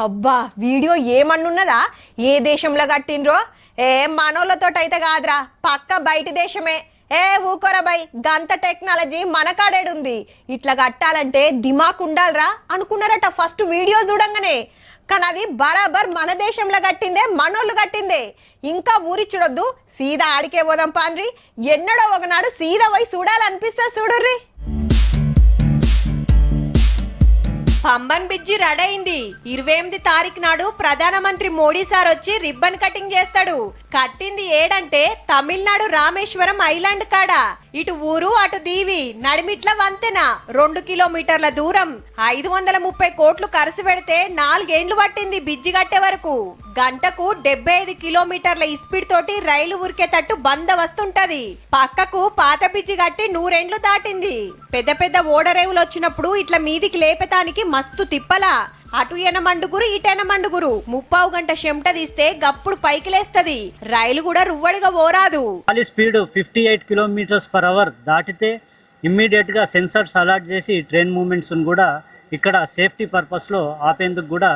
అబ్బా వీడియో ఏమన్నున్నదా? ఏ దేశంలో కట్టిండ్రో? మనోళ్ళతోటైతే కాదురా, పక్క బయట దేశమే. ఊకోరా బై, గంత టెక్నాలజీ మన కాడేడుంది. ఇట్లా కట్టాలంటే దిమాక్ ఉండాలరా అనుకున్నారట ఫస్ట్ వీడియో చూడంగానే. కానీ అది బరాబర్ మన దేశంలో కట్టిందే, మనోళ్ళు కట్టిందే. ఇంకా ఊరిచ్చుడొద్దు, సీదా ఆడికే పోదాం పాన్రి. ఎన్నడో ఒకనాడు సీదా పోయి చూడాలనిపిస్తా చూడుర్రి. పంబన్ బ్రిడ్జి రెడైంది. 28 తారీఖు నాడు ప్రధానమంత్రి మోడీ సార్ వచ్చి రిబ్బన్ కటింగ్ చేస్తాడు. కట్టింది ఏడంటే తమిళనాడు రామేశ్వరం ఐలాండ్ కాడ. ఇటు ఊరు అటు దీవి, నడిమిట్ల వంతెన, 2 కిలోమీటర్ల దూరం. 530 కోట్లు ఖర్చు పెడితే 4 ఏండ్లు పట్టింది బ్రిడ్జి కట్టే వరకు. గంటకు 75 కిలోమీటర్ల స్పీడ్ తోటి రైలు ఉరికేటట్టు బందవస్తుంటది. పక్కకు పాత బ్రిడ్జి కట్టి 100 ఏండ్లు దాటింది. పెద్ద పెద్ద ఓడరేవులు వచ్చినప్పుడు ఇట్లా మీదికి లేపటానికి మస్తు తిప్పలా. అటు ఎనమండుగురు ఇటెనమండుగురు 30 గంట చెమట తీస్తే గప్పుడు పైకి లేస్తది. రైలు కూడా రువ్వడిగా పోరాదు. స్పీడ్ 58 km/h దాటితే ఇమ్మీడియట్ గా సెన్సర్స్ అలర్ట్ చేసి ట్రైన్ మూవ్మెంట్స్ కూడా ఇక్కడ సేఫ్టీ పర్పస్ లో ఆపేందుకు కూడా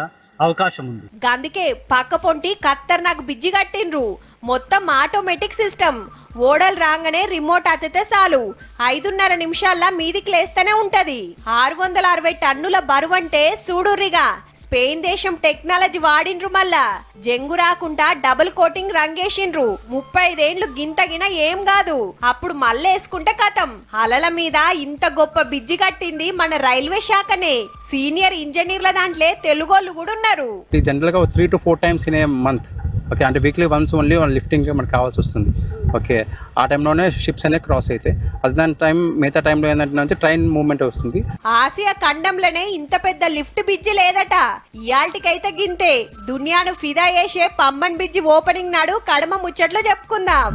అవకాశం ఉంది. అందుకే పక్క పొంటి ఖతర్నాక్ బ్రిడ్జి కట్టిండ్రు. మొత్తం ఆటోమేటిక్ సిస్టమ్. ఓడలు రాగానే రిమోట్ అతితే చాలు 5.5 నిమిషాల్లో మీదికి లేస్తూనే ఉంటది. 660 టన్నుల బరువంటే చూడుర్రిగా. స్పెయిన్ దేశం టెక్నాలజీ వాడిండ్రు. మళ్ళా జంగు రాకుండా డబుల్ కోటింగ్ రంగేసిండ్రు. 35 ఏండ్లు గింతగిన ఏం కాదు. అప్పుడు మళ్ళేసుకుంటే కథం. అలల మీద ఇంత గొప్ప బ్రిడ్జి కట్టింది మన రైల్వే శాఖనే. సీనియర్ ఇంజనీర్ల దాంట్లో తెలుగోళ్ళు కూడా ఉన్నారు. జనరల్ గా 3 to 4 times in a month. Okay, అంటే వీక్లీ వన్స్ ఓన్లీ లిఫ్టింగ్ మనకు కావాల్సి వస్తుంది. ఓకే, ఆ టైంలోనే షిప్స్ అనేవి క్రాస్ అవుతాయి. అదే టైం మిగతా టైంలో ఏంటంటే ట్రైన్ మూవ్మెంట్ వస్తుంది. ఆసియా ఖండంలోనే ఇంత పెద్ద లిఫ్ట్ బ్రిడ్జి లేదట. ఇయాల్టికైతే గింతే. దునియాను ఫిదా చేసే పంబన్ బ్రిడ్జి ఓపెనింగ్ నాడు కడమ ముచ్చట్లు చెప్పుకుందాం.